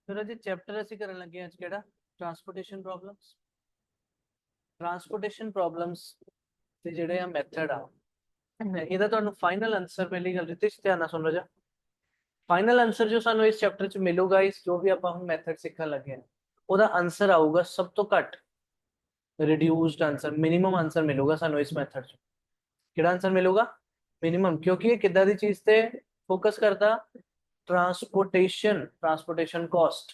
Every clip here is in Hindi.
ਫਿਰ ਅਜੇ ਚੈਪਟਰ ਅਸੀਂ ਕਰਨ ਲੱਗੇ ਅੱਜ ਕਿਹੜਾ ਟਰਾਂਸਪੋਰਟੇਸ਼ਨ ਪ੍ਰੋਬਲਮਸ। ਟਰਾਂਸਪੋਰਟੇਸ਼ਨ ਪ੍ਰੋਬਲਮਸ ਤੇ ਜਿਹੜੇ ਆ ਮੈਥਡ ਆ ਇਹਦਾ ਤੁਹਾਨੂੰ ਫਾਈਨਲ ਆਨਸਰ ਪਹਿਲੀ ਗੱਲ ਰਿਤਿਸ਼ ਧਿਆਨ ਨਾਲ ਸੁਣ ਲਓ। ਫਾਈਨਲ ਆਨਸਰ ਜੋ ਸਾਨੂੰ ਇਸ ਚੈਪਟਰ ਚ ਮਿਲੂਗਾ ਇਸ ਜੋ ਵੀ ਆਪਾਂ ਹੁਣ ਮੈਥਡ ਸਿੱਖਣ ਲੱਗੇ ਆ ਉਹਦਾ ਆਨਸਰ ਆਊਗਾ ਸਭ ਤੋਂ ਘੱਟ ਰਿਡਿਊਸਡ ਆਨਸਰ ਮਿਨੀਮਮ ਆਨਸਰ ਮਿਲੂਗਾ ਸਾਨੂੰ ਇਸ ਮੈਥਡ ਚ। ਕਿਹੜਾ ਆਨਸਰ ਮਿਲੂਗਾ? ਮਿਨੀਮਮ, ਕਿਉਂਕਿ ਇਹ ਕਿੱਦਾਂ ਦੀ ਚੀਜ਼ ਤੇ ਫੋਕਸ ਕਰਦਾ? Transportation cost.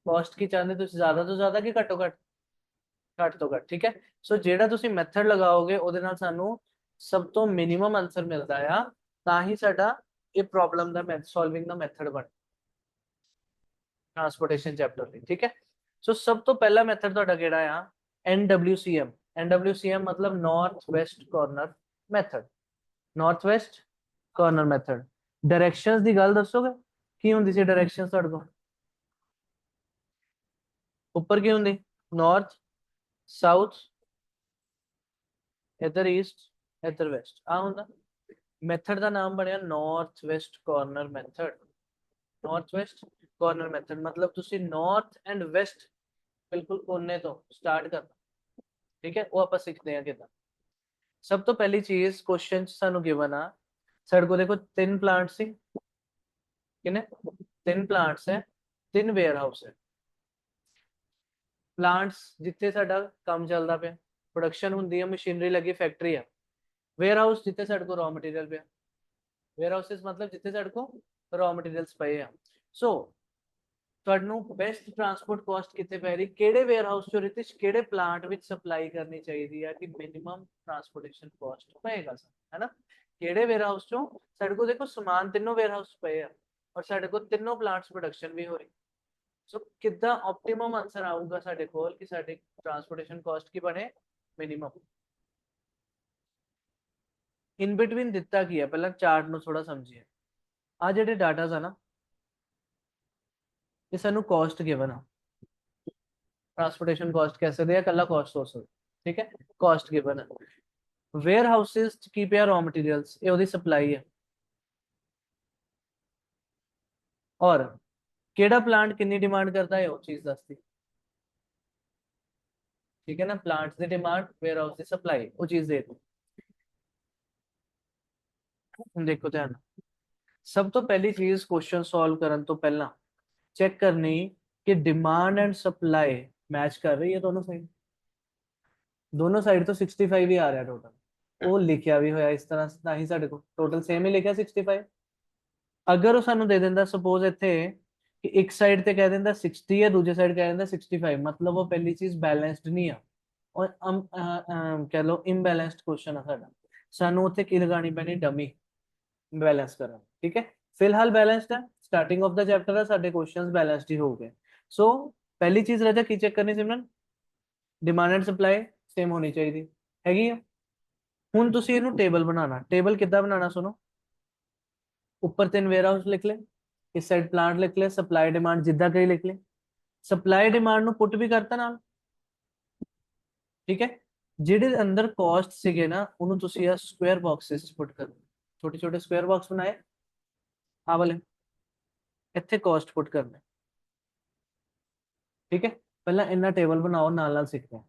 कॉस्ट की चाहते ਤੁਸੀਂ ਜ਼ਿਆਦਾ ਤੋਂ ਜ਼ਿਆਦਾ ਕਿ ਘੱਟੋ ਘੱਟ? ਘੱਟ ਤੋਂ ਘੱਟ। ਠੀਕ ਹੈ, ਸੋ ਜਿਹੜਾ ਤੁਸੀਂ ਮੈਥਡ ਲਗਾਓਗੇ ਉਹਦੇ ਨਾਲ ਸਾਨੂੰ ਸਭ ਤੋਂ ਮਿਨੀਮਮ ਆਨਸਰ ਮਿਲਦਾ ਆ, ਤਾਂ ਹੀ ਸਾਡਾ ਇਹ ਪ੍ਰੋਬਲਮ ਦਾ ਸੋਲਵਿੰਗ ਦਾ ਮੈਥਡ ਬਣ ਟਰਾਂਸਪੋਰਟੇਸ਼ਨ ਚੈਪਟਰ ਲਈ। ਠੀਕ ਹੈ, ਸੋ ਸਭ ਤੋਂ ਪਹਿਲਾ ਮੈਥਡ ਤੁਹਾਡਾ ਕਿਹੜਾ ਆ? NWCM। NWCM मतलब north west corner method. North west corner method. Directions ਦੀ ਗੱਲ ਦੱਸੋਗੇ ਕੀ ਹੁੰਦੀ ਸੀ ਡਾਇਰੈਕਸ਼ਨਸ ਤੁਹਾਡੇ ਕੋਲ? ਉੱਪਰ ਕੀ ਹੁੰਦੀ? ਨਾਰਥ, ਸਾਊਥ, ਇੱਧਰ ਈਸਟ, ਇੱਧਰ ਵੈਸਟ, ਆ ਹੁੰਦਾ। ਮੈਥਡ ਦਾ ਨਾਮ ਬਣਿਆ north West corner method. North West corner method मतलब ਤੁਸੀਂ ਨਾਰਥ ਐਂਡ ਵੈਸਟ ਬਿਲਕੁਲ ਕੋਨੇ ਤੋਂ ਸਟਾਰਟ ਕਰਨਾ। ਠੀਕ ਹੈ, ਉਹ ਆਪਾਂ ਸਿੱਖਦੇ ਹਾਂ ਕਿਦਾਂ। ਸਭ ਤੋਂ ਪਹਿਲੀ ਚੀਜ਼ ਕੁਐਸਚਨ ਚ ਸਾਨੂੰ ਗਿਵਨ ਆ, ਸਾਡੇ ਕੋਲ ਦੇਖੋ 3 ਪਲਾਂਟ ਸੀ। ਕਿੰਨੇ? 3 ਪਲਾਂਟਸ ਹੈ, 3 ਵੇਅਰ ਹਾਊਸ ਹੈ। प्लांट्स जिथे साडा काम चलता पे प्रोडक्शन होंदी है, मशीनरी लगी, फैक्ट्री है। वेयर हाउस जिथे साडे को रॉ मटीरियल पे, वेयर हाउसेस मतलब जिथे साडे को रॉ मटीरियल्स पे है। सो ਤੁਹਾਨੂੰ ਬੈਸਟ ਟਰਾਂਸਪੋਰਟ ਕਾਸਟ ਕਿੱਥੇ ਪੈ ਰਹੀ? ਕਿਹੜੇ ਵੇਅਰ ਹਾਊਸ ਚੋਂ ਰਿਤਿਸ਼ ਕਿਹੜੇ ਪਲਾਂਟ ਵਿੱਚ ਸਪਲਾਈ ਕਰਨੀ ਚਾਹੀਦੀ ਹੈ ਕਿ ਮਿਨੀਮਮ ਟਰਾਂਸਪੋਰਟੇਸ਼ਨ ਕਾਸਟ ਪਏਗਾ ਸਰ, ਹੈ ਨਾ? ਕਿਹੜੇ ਵੇਅਰ ਹਾਊਸ ਚੋਂ? ਸਾਡੇ ਕੋਲ ਦੇਖੋ ਸਮਾਨ ਤਿੰਨੋਂ ਵੇਅਰ ਹਾਊਸ ਪਏ ਆ ਔਰ ਸਾਡੇ ਕੋਲ ਤਿੰਨੋਂ ਪਲਾਂਟਸ ਪ੍ਰੋਡਕਸ਼ਨ ਵੀ ਹੋ ਰਹੀ। ਸੋ ਕਿੱਦਾਂ ऑप्टिमम ਆਨਸਰ ਆਊਗਾ ਸਾਡੇ ਕੋਲ ਕਿ ਸਾਡੀ ਟਰਾਂਸਪੋਰਟੇਸ਼ਨ ਕਾਸਟ ਕੀ ਬਣੇ? ਮਿਨੀਮਮ। ਇਨ ਬਿਟਵੀਨ ਦਿੱਤਾ ਕੀ ਹੈ ਪਹਿਲਾਂ ਚਾਰਟ ਨੂੰ ਥੋੜਾ ਸਮਝੀਏ। ਆ ਜਿਹੜੇ ਡਾਟਾਸ ਆ ਨਾ ਇਹ ਸਾਨੂੰ ਕਾਸਟ ਗਿਵਨ ਆ। ट्रांसपोर्टेशन कॉस्ट कैसे दिया? कल्ला कॉस्ट हो सकता। ठीक है, कॉस्ट गिवन है। वेयर हाउसेस की पे रॉ मटेरियल्स ये ओदी सप्लाई है और केड़ा प्लांट कितनी डिमांड करता है वो चीज दसती। ठीक है ना, plants the demand warehouse the supply वो चीज दे दी। देखो ध्यान, सब तो पहली चीज क्वेश्चन सॉल्व करन तो पहला चेक करनी कि डिमांड एंड सप्लाई मैच कर रही है दोनों साइड। दोनों साइड तो 65 ही आ रहा है टोटल। वो लिखा भी होया इस तरह ना ही साडे को टोटल सेम ही लिखा 65। अगर वो सानू दे देंदा सपोज इत्थे कि एक साइड ते कह देंदा 60 है, दूसरी साइड कह देंदा 65, मतलब वो पहली चीज बैलेंस्ड नहीं है और कह लो इम्बैलेंस्ड क्वेश्चन है साडा। सानू उत्थे की लगानी पैनी? डमी बैलेंस करना। ठीक है, फिलहाल बैलेंस्ड है, स्टार्टिंग ऑफ द चैप्टर है, साडे क्वेश्चंस बैलेंस्ड ही हो गए। सो पहली चीज राजा की चेक करनी सिमरन? डिमांड एंड सप्लाई सेम होनी चाहिए हैगी। हुण तुसीं इहनूं टेबल बनाना। टेबल किद्दां बनाना सुनो। ऊपर 3 वेयर हाउस लिख ले, इस साइड प्लांट लिख ले, सप्लाई डिमांड जिद्दां कहीं लिख ले। सप्लाई डिमांड ਨੂੰ ਪੁੱਟ ਵੀ ਕਰਤਾ ਨਾਲ। ਠੀਕ ਹੈ, ਜਿਹੜੇ ਅੰਦਰ ਕਾਸਟ ਸੀਗੇ ਨਾ ਉਹਨੂੰ ਤੁਸੀਂ ਆ ਸਕੁਅਰ ਬਾਕਸਸ ਚ ਪੁੱਟ ਕਰੋ। ਛੋਟੇ ਛੋਟੇ ਸਕੁਅਰ ਬਾਕਸ ਬਣਾਏ ਆ ਵਾਲੇ, ਇੱਥੇ ਕਾਸਟ ਪੁੱਟ ਕਰਨਾ। ਠੀਕ ਹੈ, ਪਹਿਲਾਂ ਇਹਨਾਂ ਟੇਬਲ ਬਣਾਓ, ਨਾਲ ਨਾਲ ਸਿੱਖਦੇ ਹਾਂ।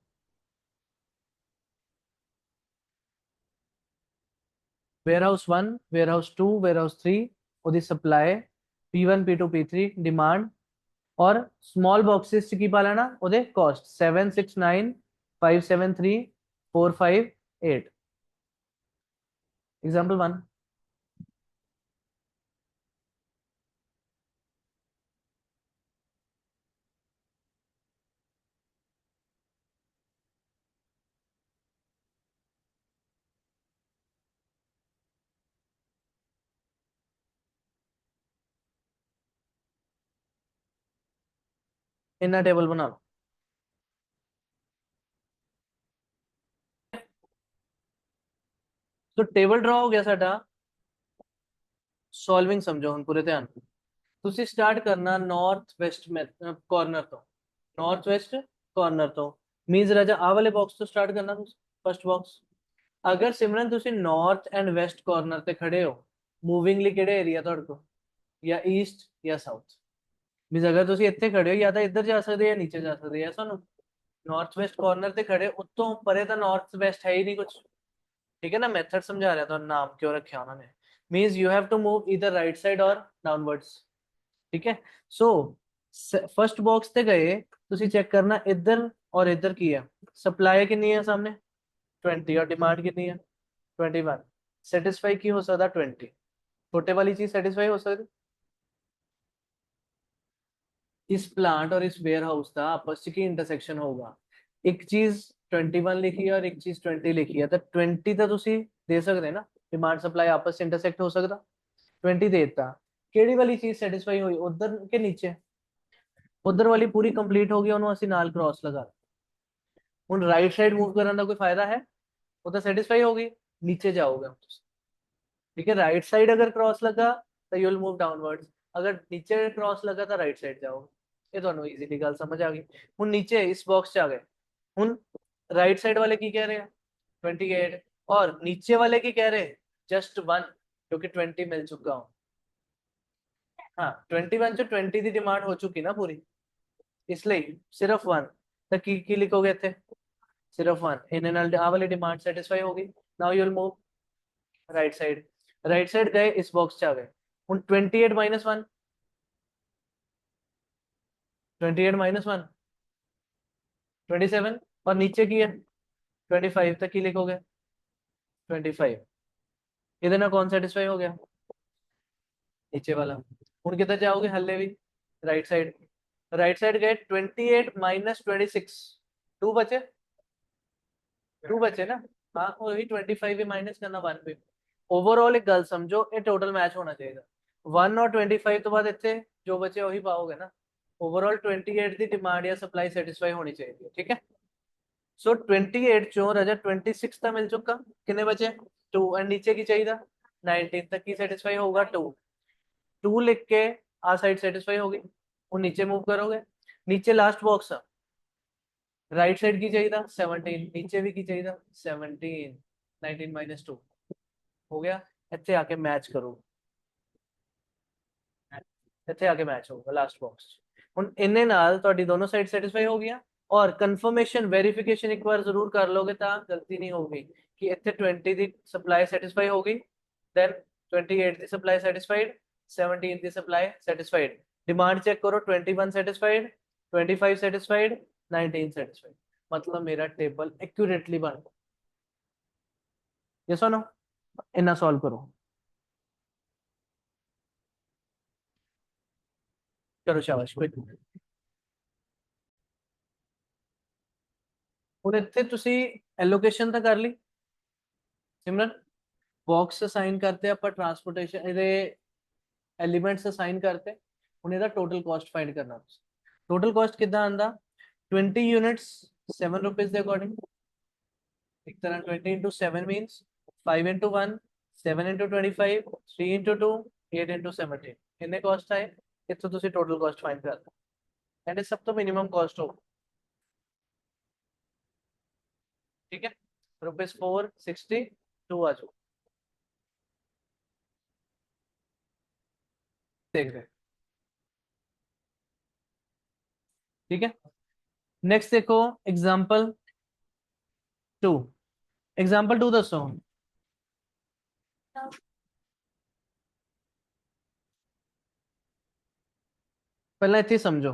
वेयरहाउस 1, वेयरहाउस 2, वेयरहाउस 3 ਉਹਦੀ supply P1 P2 P3 demand और स्मॉल बॉक्सेस की पा लेना ਉਹਦੇ कॉस्ट 769 573 458। एग्जांपल 1, इतना टेबल बना लो। तो टेबल ड्रॉ हो गया साडा। सॉल्विंग समझो हम पूरे ध्यान। ਤੁਸੀਂ ਸਟਾਰਟ ਕਰਨਾ ਨਾਰਥ ਵੈਸਟ ਕਾਰਨਰ ਤੋਂ। ਨਾਰਥ ਵੈਸਟ ਕਾਰਨਰ ਤੋਂ ਮੀਨਸ ਰਾਜਾ ਆ ਵਾਲੇ ਬਾਕਸ ਤੋਂ ਸਟਾਰਟ ਕਰਨਾ ਤੁਸੀਂ, ਫਸਟ ਬਾਕਸ। ਅਗਰ ਸਿਮਰਨ ਤੁਸੀਂ ਨਾਰਥ ਐਂਡ ਵੈਸਟ ਕਾਰਨਰ ਤੇ ਖੜੇ ਹੋ, ਮੂਵਿੰਗਲੀ ਕਿਹੜੇ ਏਰੀਆ ਤੁਹਾਡੇ ਕੋਲ? ਜਾਂ ਈਸਟ ਜਾਂ ਸਾਊਥ? मींस अगर ਤੁਸੀਂ ਇੱਥੇ ਖੜੇ ਹੋ ਜਾਂ ਤਾਂ ਇੱਧਰ ਜਾ ਸਕਦੇ ਹੋ ਜਾਂ ਨੀਚੇ ਜਾ ਸਕਦੇ ਹੋ, ਸੁਣੋ नॉर्थ वेस्ट कॉर्नर ਤੇ ਖੜੇ ਉੱਤੋਂ ਪਰੇ ਤਾਂ नॉर्थ वेस्ट है ही नहीं कुछ। ठीक है ना, मेथड समझा रहा था, नाम क्यों रखे उन्होंने। Means you have to move इधर राइट साइड और डाउनवर्ड्स। ठीक है, सो फर्स्ट बॉक्स ਤੇ ਗਏ ਤੁਸੀਂ ਚੈੱਕ ਕਰਨਾ ਇੱਧਰ ਔਰ ਇੱਧਰ ਕੀ ਹੈ। ਸਪਲਾਈ ਕਿੰਨੀ ਹੈ ਸਾਹਮਣੇ 20 और डिमांड कितनी है 21। सेटिस्फाई की हो सकता 20, छोटे वाली चीज सेटिस्फाई हो सकती। इस प्लांट और इस वेयर हाउस का आपस की इंटरसेक्शन होगा। एक चीज 21 लिखी है और एक चीज 20 लिखी है, तो 20 तो तुसी दे सकते ना, डिमांड सप्लाई आपस इंटरसेक्ट हो सकता। 20 देता, केड़ी वाली चीज सेटिस्फाई हुई उधर के नीचे, उधर वाली पूरी कंप्लीट होगी, उन्होंने ਅਸੀਂ ਨਾਲ क्रॉस लगा। ਹੁਣ राइट साइड मूव करने का कोई फायदा है, वो तो सेटिस्फाई होगी, नीचे जाओगे। ठीक है, राइट साइड अगर क्रॉस लगा तो यू विल मूव डाउनवर्ड्स, अगर नीचे क्रॉस लगा तो राइट साइड जाओगे। ये दोनों इजीली गल समझ आ गई। ਹੁਣ नीचे इस बॉक्स च आ गए। ਹੁਣ राइट साइड वाले की कह रहे हैं 28 और नीचे वाले की कह रहे हैं जस्ट 1, क्योंकि 20 मिल चुका हूं। हाँ 21 ਚ 20 ਦੀ डिमांड हो चुकी ना पूरी, इसलिए सिर्फ 1 तो की लिखोगे थे सिर्फ 1, इन्हें नाल आ वाली डिमांड सेटिस्फाई होगी। Now you will move right side. Right side गए इस बॉक्स च आ गए। ਹੁਣ 28 माइनस 1, 28 माइनस 1 27 और नीचे की है 25 तक की लिखोगे 25। इधर ना कौन सेटिस्फाई हो गया नीचे वाला। ਹੁਣ किधर जाओगे हल्ले भी राइट साइड। राइट साइड गए 28 माइनस 26, 2 बचे, 2 बचे ना। हाँ वही 25 भी माइनस करना 1 पे। ओवरऑल एक गल समझो, ये टोटल मैच होना चाहिए 1 और 25 तो बाद इतने जो बचे वही पाओगे ना। ओवरऑल 28 की डिमांड या सप्लाई सेटिस्फाई होनी चाहिए। ठीक है, सो 28 चो राजा 26 तो मिल चुका, कितने बचे 2 एंड नीचे की चाहिए 19 तक की सेटिस्फाई होगा 2। 2 लिख के आ साइड सेटिस्फाई होगी। वो नीचे मूव करोगे, नीचे लास्ट बॉक्स राइट साइड की चाहिए 17, नीचे भी की चाहिए 17, 19 माइनस 2 हो गया। ਇੱਥੇ आके मैच करो, ਇੱਥੇ आके मैच होगा लास्ट बॉक्स। ਹੁਣ ਇੰਨੇ ਨਾਲ ਤੁਹਾਡੀ ਦੋਨੋਂ ਸਾਈਡ ਸੈਟੀਸਫਾਈ ਹੋ ਗਈਆਂ। ਔਰ ਕਨਫਰਮੇਸ਼ਨ ਵੈਰੀਫਿਕੇਸ਼ਨ ਇੱਕ ਵਾਰ ਜ਼ਰੂਰ ਕਰ ਲੋਗੇ ਤਾਂ ਗਲਤੀ ਨਹੀਂ ਹੋਊਗੀ ਕਿ ਇੱਥੇ 20 ਦੀ ਸਪਲਾਈ ਸੈਟੀਸਫਾਈ ਹੋ ਗਈ, ਦੈਨ 28 ਦੀ ਸਪਲਾਈ ਸੈਟੀਸਫਾਈਡ, 17 ਦੀ ਸਪਲਾਈ ਸੈਟੀਸਫਾਈਡ। डिमांड चेक करो 21 सेटिस्फाइड, 25 सेटिस्फाइड, 19 सेटिस्फाइड, मतलब मेरा टेबल एक्यूरेटली बन गया। ये सुनो इतना सॉल्व करो, चलो शाबाश कोई। ਹੁਣ ਇੱਥੇ ਤੁਸੀਂ ਐਲੋਕੇਸ਼ਨ ਤਾਂ ਕਰ ਲਈ ਸਿਮਰਨ, ਬਾਕਸ ਅਸਾਈਨ ਕਰਤੇ ਆਪਾਂ, ਟਰਾਂਸਪੋਰਟੇਸ਼ਨ ਇਹਦੇ ਐਲੀਮੈਂਟਸ ਅਸਾਈਨ ਕਰਤੇ। ਹੁਣ ਇਹਦਾ ਟੋਟਲ ਕਾਸਟ ਫਾਈਂਡ ਕਰਨਾ। ਟੋਟਲ ਕਾਸਟ ਕਿੱਦਾਂ ਆਂਦਾ 20 यूनिट्स 7 रुपीज ਦੇ ਅਕੋਰਡਿੰਗ। एक तरह 20 into 7 means 5 into 1 7 into 25 3 into 2 8 into 17 कितने कॉस्ट आए। इतना ਤੁਸੀਂ टोटल कॉस्ट फाइंड करना एंड सब तो मिनिमम कॉस्ट हो। ठीक है, ₹462 आ जाओ, देख रहे। ठीक है, नेक्स्ट देखो एग्जांपल 2। एग्जांपल 2 दसो। पहला इतने समझो,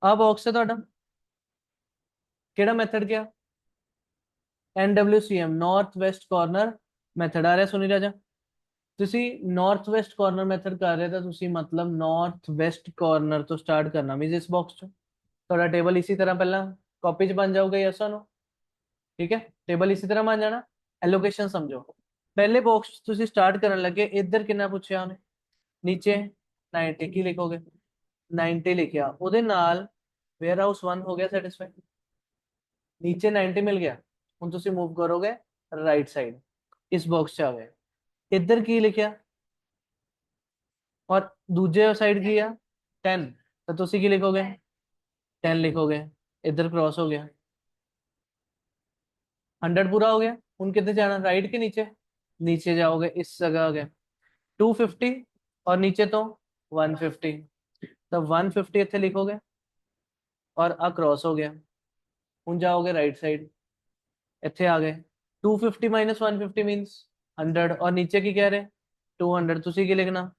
आ बॉक्स है ਤੁਹਾਡਾ ਕਿਹੜਾ ਮੈਥਡ ਗਿਆ NWCM north west corner method आ रहा सुनी राजा। ਤੁਸੀਂ ਨਾਰਥ ਵੈਸਟ ਕਾਰਨਰ ਮੈਥਡ ਕਰ ਰਹੇ ਤਾਂ ਤੁਸੀਂ ਮਤਲਬ ਨਾਰਥ ਵੈਸਟ ਕਾਰਨਰ ਤੋਂ ਸਟਾਰਟ ਕਰਨਾ ਮੀਨਸ ਇਸ ਬਾਕਸ ਚ ਤੁਹਾਡਾ ਟੇਬਲ ਇसी तरह ਪਹਿਲਾਂ ਕਾਪੀ ਚ ਬਣ ਜਾਊਗਾ ਯੈਸ और नो। ठीक है, टेबल इसी तरह बन जाना। एलोकेशन समझो, पहले बॉक्स ਤੁਸੀਂ ਸਟਾਰਟ ਕਰਨ ਲੱਗੇ ਇੱਧਰ ਕਿੰਨਾ ਪੁੱਛਿਆ ਉਹਨੇ, नीचे 90 ਕੀ ਲਿਖੋਗੇ 90 ਲਿਖਿਆ, ਉਹਦੇ ਨਾਲ वेयर हाउस 1 हो गया सेटिस्फाई, नीचे 90 मिल गया। ਹੁਣ ਤੁਸੀਂ मूव करोगे राइट साइड इस बॉक्स ਚ ਆ गए, ਇੱਧਰ ਕੀ ਲਿਖਿਆ और दूजे साइड की है 10 तो तुसी की लिखोगे 10 लिखोगे, इधर क्रॉस हो गया 100 पूरा हो गया। उन कितने जाना राइट के नीचे, नीचे जाओगे इस जगह आ गया 250 और नीचे तो 150, तो 150 ਇੱਥੇ ਲਿਖੋਗੇ और आ क्रॉस हो गया। ਹੁਣ ਜਾਓਗੇ राइट साइड, ਇੱਥੇ आ गए 250 माइनस 150 मीन्स 100 और नीचे की कह रहे 200 ਤੁਸੀਂ ਕੀ ਲਿਖਣਾ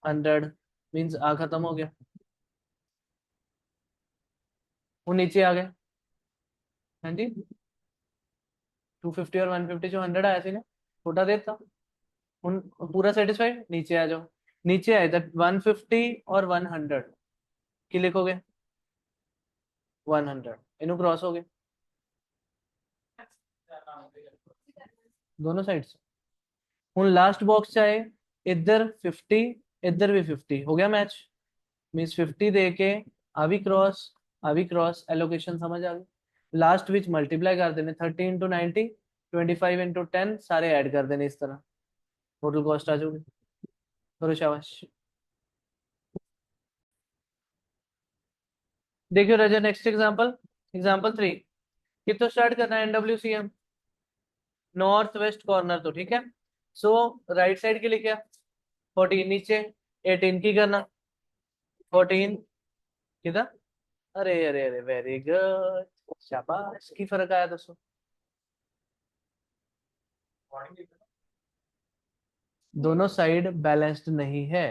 100 मीन्स आ खत्म हो गया। वो नीचे आ गए हाँ जी 250 और 150 जो 100 आया सी ना छोटा देता उन पूरा सेटिस्फाइड नीचे आ जाओ। नीचे आए दैट 150 और 100 की लिखोगे 100 इन्हों क्रॉस हो गए दोनों साइड से। हूँ लास्ट बॉक्स चाहे इधर 50 इधर भी 50 हो गया मैच मीन्स 50 दे के आ भी क्रॉस एलोकेशन समझ आ गई। लास्ट विच मल्टीप्लाई कर देने 30 इंटू 90 25 इंटू 10 सारे ऐड कर देने इस तरह टोटल कॉस्ट आ जाओगी। करो शाबाश। देखियो राजा नेक्स्ट एग्जांपल एग्जांपल 3 कितो स्टार्ट करना है NWCM नॉर्थ वेस्ट कॉर्नर तो ठीक है। सो राइट साइड के लिए क्या 14 नीचे 18 की करना 14 किधर अरे अरे अरे वेरी गुड शाबाश की फर्क आया दोस्तों। दोनों साइड बैलेंस्ड नहीं है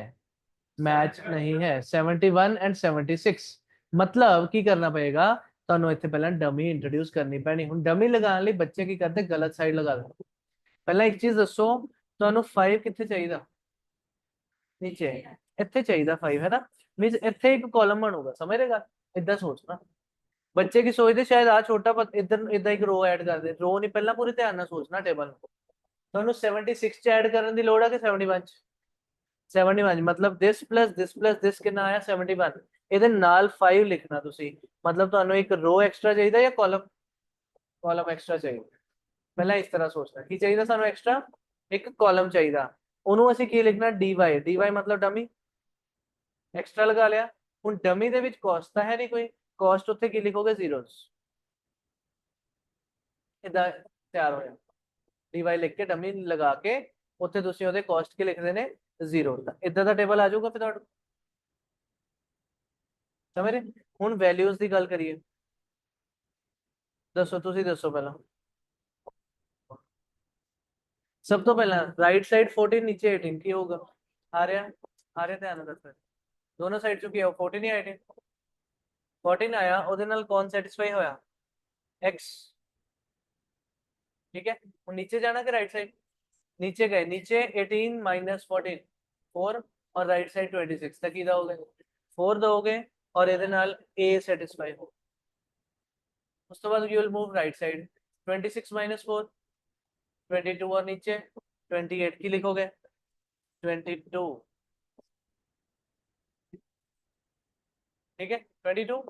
मैच नहीं है 71 एंड 76 मतलब की करना पड़ेगा ਤੁਹਾਨੂੰ ਇੱਥੇ ਪਹਿਲਾਂ ਡਮੀ ਇੰਟਰੋਡਿਊਸ ਕਰਨੀ ਪੈਣੀ। ਹੁਣ ਡਮੀ ਲਗਾਉਣ ਲਈ ਬੱਚੇ ਕੀ ਕਰਦੇ ਗਲਤ ਸਾਈਡ ਲਗਾ ਦਿੰਦੇ। ਪਹਿਲਾਂ ਇੱਕ ਚੀਜ਼ ਦੱਸੋ ਤੁਹਾਨੂੰ 5 ਕਿੱਥੇ ਚਾਹੀਦਾ नीचे ਇੱਥੇ ਚਾਹੀਦਾ 5 है ना मींस ਇੱਥੇ ਇੱਕ ਕਾਲਮ ਬਣੂਗਾ ਸਮਝ ਰਹੇ ਗੱਲ ਇਦਾਂ ਸੋਚਣਾ। ਬੱਚੇ ਕੀ ਸੋਚਦੇ ਸ਼ਾਇਦ ਆ ਛੋਟਾ ਪਰ ਇਧਰ ਇਦਾਂ ਇੱਕ ਰੋ ਐਡ ਕਰ ਦੇ ਰੋ ਨਹੀਂ ਪਹਿਲਾਂ ਪੂਰੇ ਧਿਆਨ ਨਾਲ ਸੋਚਣਾ ਟੇਬਲ ਨੂੰ। ਤੁਹਾਨੂੰ 76 ਚ ਐਡ ਕਰਨ ਦੀ ਲੋੜ ਹੈ ਕਿ 71 ਚ 71 मतलब दिस कितना आया 71 ਇਹਦੇ ਨਾਲ 5 ਲਿਖਣਾ ਤੁਸੀਂ मतलब ਤੁਹਾਨੂੰ ਇੱਕ ਰੋ ਐਕਸਟਰਾ ਚਾਹੀਦਾ ਜਾਂ ਕਾਲਮ ਐਕਸਟਰਾ ਚਾਹੀਦਾ। ਪਹਿਲਾਂ ਇਸ ਤਰ੍ਹਾਂ ਸੋਚਣਾ ਕੀ ਚਾਹੀਦਾ ਸਾਨੂੰ ਐਕਸਟਰਾ ਇੱਕ ਕਾਲਮ ਚਾਹੀਦਾ ਉਹਨੂੰ ਅਸੀਂ ਕੀ ਲਿਖਣਾ dy मतलब ਡਮੀ ਐਕਸਟਰਾ ਲਗਾ ਲਿਆ। ਹੁਣ ਡਮੀ ਦੇ ਵਿੱਚ ਕਾਸਟ ਤਾਂ ਹੈ ਨਹੀਂ ਕੋਈ ਕਾਸਟ ਉੱਥੇ ਕੀ ਲਿਖੋਗੇ ਜ਼ੀਰੋਸ ਇਦਾਂ ਤਿਆਰ ਹੋ ਜਾਂਦਾ dy ਲਿਖ ਕੇ ਡਮੀ ਲਗਾ ਕੇ ਉੱਥੇ ਤੁਸੀਂ ਉਹਦੇ ਕਾਸਟ ਕੀ ਲਿਖਦੇ ਨੇ ਜ਼ੀਰੋ ਇਦਾਂ ਦਾ ਟੇਬਲ ਆ ਜਾਊਗਾ ਫਿਰ ਤੁਹਾਡਾ ਸਮਝ ਰਹੇ। ਹੁਣ ਵੈਲਿਊਜ਼ ਦੀ ਗੱਲ ਕਰੀਏ ਦੱਸੋ ਤੁਸੀਂ ਦੱਸੋ ਪਹਿਲਾਂ सब तो पहला राइट साइड 14 नीचे 18 की होगा आ रहा ध्यान रखना दोनों साइड चुकी है 14 या 18 14 आया ਉਹਦੇ ਨਾਲ कौन सेटिस्फाई होया x ठीक है। और नीचे जाना कि राइट साइड नीचे गए नीचे 18 माइनस 14 4 और राइट साइड 26 तक ही दोगे 4 दोगे और ਇਹਦੇ ਨਾਲ a सेटिस्फाई हो उस तो बाद you will move right side 26 minus 4 22 और नीचे 28 की लिखोगे 22 ठीक है 22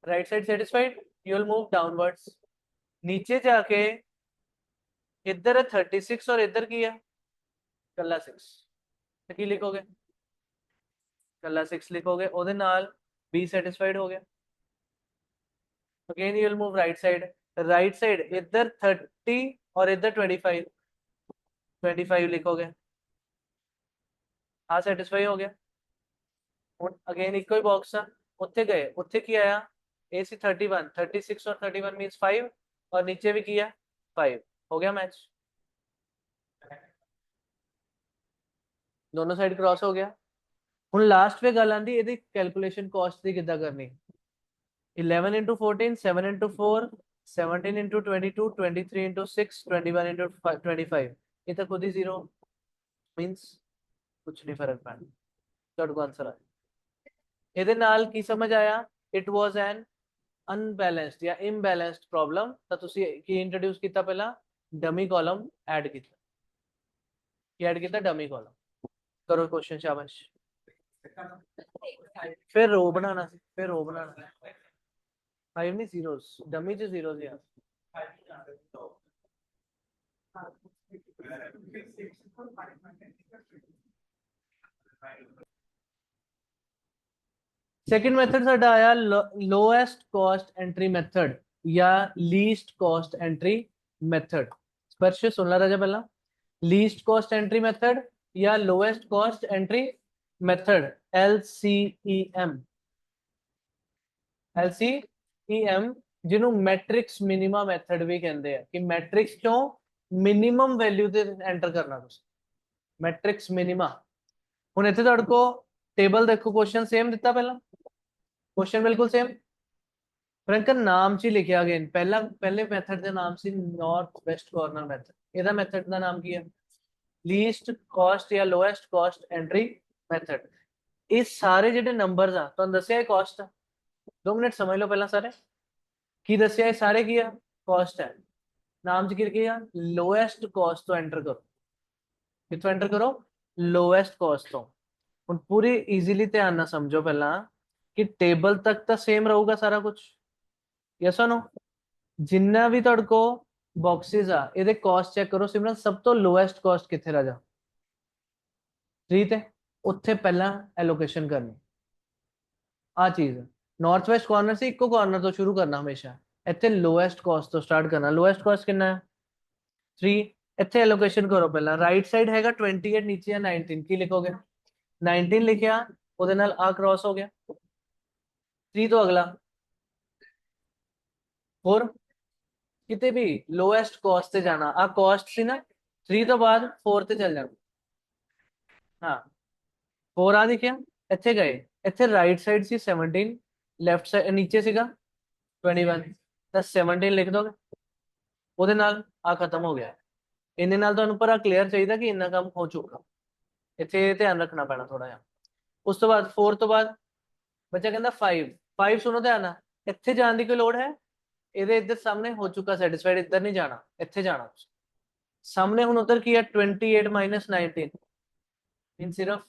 right side satisfied you will move downwards नीचे जाके इधर है 36 और इधर की है कल्ला 6 तो की लिखोगे कल्ला 6 लिखोगे ओदे नाल बी सेटिस्फाइड हो गया। Again you will move right side इधर 30 और इधर 25 लिखोगे हाँ सेटिस्फाई हो गया। अगेन एक कोई बॉक्स है उत्थे गए उत्थे की आया ए सी 31 36 और 31 मीन्स 5 और नीचे भी किया 5 हो गया मैच दोनों साइड क्रॉस हो गया। ਹੁਣ ਲਾਸਟ ਵੇ ਗੱਲ ਆਂਦੀ ਇਹਦੀ ਕੈਲਕੂਲੇਸ਼ਨ ਕਾਸਟ ਦੀ ਕਿੱਦਾਂ ਕਰਨੀ 11 into 14 7 into 4 17 into 22 23 into 6 21 into 25 ਇਹ ਤਾਂ ਖੁਦ ਹੀ ਜ਼ੀਰੋ मीन्स ਕੁਛ ਨਹੀਂ ਫਰਕ ਪੈਣਾ ਤੁਹਾਡੇ ਕੋਲ ਆਨਸਰ ਆ ਇਹਦੇ ਨਾਲ ਕੀ ਸਮਝ ਆਇਆ ਇਟ ਵਾਸ ਐਨ ਅਨਬੈਲੈਂਸਡ ਜਾਂ ਇੰਬੈਲੈਂਸਡ ਪ੍ਰੋਬਲਮ ਤਾਂ ਤੁਸੀਂ ਕੀ ਇੰਟਰੋਡਿਊਸ ਕੀਤਾ ਪਹਿਲਾਂ ਡਮੀ ਕਾਲਮ ਐਡ ਕੀਤਾ ਕੀ ਐਡ ਕੀਤਾ ਡਮੀ ਕਾਲਮ करो क्वेश्चन शाबाश फिर रो बनाना फिर रो बनाना 5 नहीं जीरोस डमी च जीरोस यार सेकंड मेथड साडा आया लोएस्ट कॉस्ट एंट्री मेथड या लीस्ट कॉस्ट एंट्री मेथड स्पर्श सुन ला राजा पहला लीस्ट कॉस्ट एंट्री मेथड या lowest cost entry method LCEM LCEM ਜਿਹਨੂੰ ਮੈਟ੍ਰਿਕਸ ਮਿਨੀਮਾ ਮੈਥਡ ਵੀ ਕਹਿੰਦੇ ਆ ਕਿ ਮੈਟ੍ਰਿਕਸ ਚੋਂ ਮਿਨੀਮਮ ਵੈਲਿਊ ਤੇ ਐਂਟਰ ਕਰਨਾ ਤੁਸੀਂ ਮੈਟ੍ਰਿਕਸ ਮਿਨੀਮਾ। ਹੁਣ ਇੱਥੇ ਤੁਹਾਡੇ ਕੋ ਟੇਬਲ ਦੇਖੋ, ਕੁਐਸਚਨ ਸੇਮ ਦਿੱਤਾ ਪਹਿਲਾਂ, ਕੁਐਸਚਨ ਬਿਲਕੁਲ ਸੇਮ। ਫਰੈਂਕਨ ਨਾਮ ਚ ਹੀ ਲਿਖਿਆ ਗਿਆ ਪਹਿਲਾ, ਪਹਿਲੇ ਮੈਥਡ ਦਾ ਨਾਮ ਸੀ ਨਾਰਥ ਵੈਸਟ ਕਾਰਨਰ ਮੈਥਡ। ਇਹਦਾ ਮੈਥਡ ਦਾ ਨਾਮ ਕੀ ਹੈ? ਲੀਸਟ ਕਾਸਟ ਜਾਂ ਲੋਐਸਟ ਕਾਸਟ ਐਂਟਰੀ ਮੈਥਡ। ਇਹ ਸਾਰੇ ਜਿਹੜੇ ਨੰਬਰਸ ਆ ਤੁਹਾਨੂੰ ਦੱਸਿਆ ਇਹ ਕਾਸਟ ਆ। 2 ਮਿੰਟ ਸਮਝ ਲਓ ਪਹਿਲਾਂ ਸਾਰੇ ਕੀ ਦੱਸਿਆ, ਇਹ ਸਾਰੇ ਕੀ ਆ? ਕਾਸਟ ਹੈ। ਨਾਮ ਚ ਕੀ ਲਿਖਿਆ? ਲੋਐਸਟ ਕਾਸਟ ਤੋਂ ਐਂਟਰ ਕਰੋ। ਕਿੱਥੋਂ ਐਂਟਰ ਕਰੋ? ਲੋਐਸਟ ਕਾਸਟ ਤੋਂ। ਹੁਣ ਪੂਰੀ ਈਜ਼ੀਲੀ ਧਿਆਨ ਨਾਲ ਸਮਝੋ ਪਹਿਲਾਂ ਕਿ ਟੇਬਲ ਤੱਕ ਤਾਂ ਸੇਮ ਰਹੂਗਾ ਸਾਰਾ ਕੁਝ, ਯਸ ਔਰ नो? ਜਿੰਨਾ ਵੀ ਤੁਹਾਡੇ ਕੋ ਬਾਕਸਿਸ ਆ ਇਹਦੇ ਕਾਸਟ ਚੈੱਕ ਕਰੋ। ਸਿਮਰਨ ਸਭ ਤੋਂ ਲੋਐਸਟ ਕਾਸਟ ਕਿੱਥੇ ਰਾਜਾ? 3 ਤੇ ਉੱਥੇ ਪਹਿਲਾਂ ਐਲੋਕੇਸ਼ਨ ਕਰਨੀ। ਆ ਚੀਜ਼ ਨਾਰਥ ਵੈਸਟ ਕਾਰਨਰ ਸੀ, ਇੱਕੋ ਕਾਰਨਰ ਤੋਂ ਸ਼ੁਰੂ ਕਰਨਾ ਹਮੇਸ਼ਾ। ਇੱਥੇ ਲੋਐਸਟ ਕਾਸਟ ਤੋਂ ਸਟਾਰਟ ਕਰਨਾ। ਲੋਐਸਟ ਕਾਸਟ ਕਿੰਨਾ ਹੈ? 3। ਇੱਥੇ ਐਲੋਕੇਸ਼ਨ ਕਰੋ ਪਹਿਲਾਂ। ਰਾਈਟ ਸਾਈਡ ਹੈਗਾ 28, ਨੀਚੇ ਹੈ 19, ਕੀ ਲਿਖੋਗੇ? 19 ਲਿਖਿਆ, ਉਹਦੇ ਨਾਲ ਆ ਕ੍ਰਾਸ ਹੋ ਗਿਆ। 3 ਤੋਂ ਅਗਲਾ 4, ਕਿਤੇ ਵੀ ਲੋਐਸਟ ਕਾਸਟ ਤੇ ਜਾਣਾ। ਆ ਕਾਸਟ ਸੀ ਨਾ, 3 ਤੋਂ ਬਾਅਦ 4 ਤੇ ਚੱਲ ਜਾਣਾ। ਹਾਂ 4 ਆ ਦਿਖਿਆ, ਇੱਥੇ ਗਏ। ਇੱਥੇ ਰਾਈਟ ਸਾਈਡ ਸੀ 17, ਲੈਫਟ ਸਾਈਡ ਨੀਚੇ ਸੀਗਾ 21, ਤਾਂ 17 ਲਿਖ ਦੋਗੇ। ਉਹਦੇ ਨਾਲ ਆ ਖਤਮ ਹੋ ਗਿਆ। ਇੰਨੇ ਨਾਲ ਤੁਹਾਨੂੰ ਪਰ ਕਲੀਅਰ ਚਾਹੀਦਾ ਕਿ ਇੰਨਾ ਕੰਮ ਹੋ ਚੁੱਕਾ। ਇੱਥੇ ਧਿਆਨ ਰੱਖਣਾ ਪੈਣਾ ਥੋੜਾ ਜਿਹਾ। ਉਸ ਤੋਂ ਬਾਅਦ 4 ਤੋਂ ਬਾਅਦ ਬੱਚਾ ਕਹਿੰਦਾ 5 ਸੁਣੋ ਧਿਆਨ ਨਾਲ। ਇੱਥੇ ਜਾਣ ਦੀ ਕੋਈ ਲੋੜ ਹੈ? ਇਹਦੇ ਇੱਧਰ ਸਾਹਮਣੇ ਹੋ ਚੁੱਕਾ ਸੈਟੀਸਫਾਈਡ, ਇੱਧਰ ਨਹੀਂ ਜਾਣਾ, ਇੱਥੇ ਜਾਣਾ। ਸਾਹਮਣੇ ਹੁਣ ਉਧਰ ਕੀ ਹੈ? 28 ਮਾइनस 19, इन सिर्फ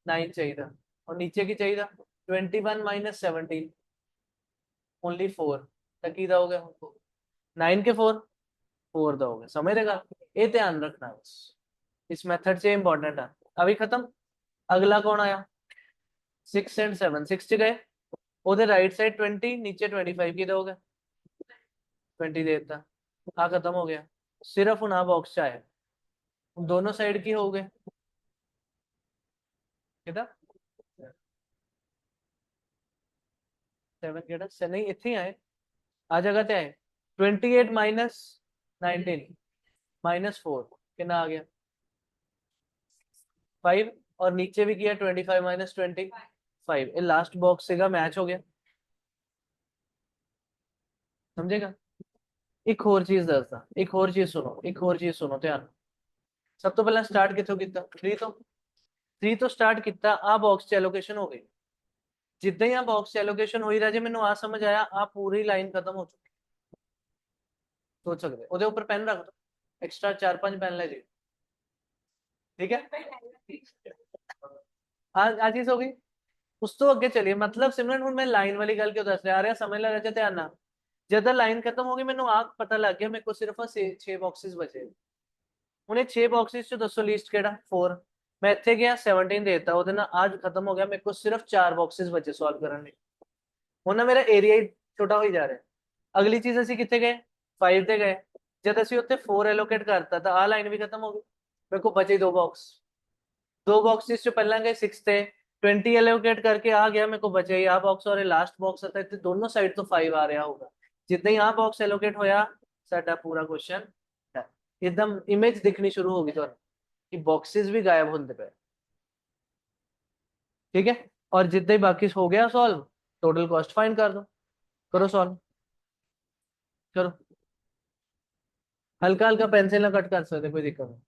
9 चाहिए। और नीचे की चाहिए 21 माइनस 17, ओनली 4। तक दोगे 9 के 4, 4 दोगे। समझ रहेगा? ये ध्यान रखना बस, इस मेथड से इंपॉर्टेंट है। अभी खत्म। अगला कौन आया? 6 एंड 7। 6 गए, उधर राइट साइड 20, नीचे 25 की दोगे। 20 देता, आ खत्म हो गया। सिर्फ हूं बॉक्स च आया, दोनों साइड की हो गए कितना 7 केड़ा नहीं, इतने आए आ जगह ते आए। 28 माइनस 19 माइनस 4 कितना आ गया 5। और नीचे भी किया 25 माइनस 25, ये लास्ट बॉक्स सेगा मैच हो गया। समझेगा? एक और चीज दसदा, एक और चीज सुनो, एक और चीज सुनो ध्यान। सब तो पहला स्टार्ट कितों किया? 3 तो स्टार्ट किया। आ बॉक्स च एलोकेशन हो गई। जिदा ही आ बॉक्स च एलोकेशन हुई राजे, मैनू आ समझ आया आ पूरी लाइन खत्म हो चुकी। सोच सकते ओदे ऊपर पेन रख दो, एक्स्ट्रा 4-5 पेन ले जी। ठीक है, आ चीज हो गई। उस तो अगे चलिए। मतलब सिमरन हूं मैं लाइन वाली गल क्यों दस रहा? समझ ला रहे ध्यान ना। जद लाइन खत्म होगी मैनू आ पता लग गया मेरे को सिर्फ 6 बॉक्सिस बचे। हूँ 6 बॉक्सिस चो दसो लीस्ट केड़ा? 4। मैं इतने गया 17 देता, वो आज खत्म हो गया। मेरे को सिर्फ 4 बॉक्सिस बचे सॉल्व करने। हूँ ना मेरा एरिया ही छोटा हो जा रहा है। अगली चीज असी कितने गए? 5 ते गए। जब असी उत्ते 4 एलोकेट करता तो आ लाइन भी खत्म हो गई। मेरे को बचे 2 बॉक्स। 2 बॉक्सिस चो पहला गए 6 ते 20 एलोकेट करके आ गया। मेरे को बचे आ बॉक्स और लास्ट बॉक्स आता है, दोनों साइड तो 5 आ रहा होगा। जितना ही आ बॉक्स एलोकेट होया साडा पूरा क्वेश्चन एकदम इमेज दिखनी शुरू होगी तो कि बॉक्सेस भी गायब होते पे। ठीक है, और जितने ही बाकी हो गया सॉल्व, टोटल कॉस्ट फाइंड कर दो। करो सॉल्व, करो। हल्का हल्का पेंसिल ना कट कर सकते, कोई दिक्कत नहीं।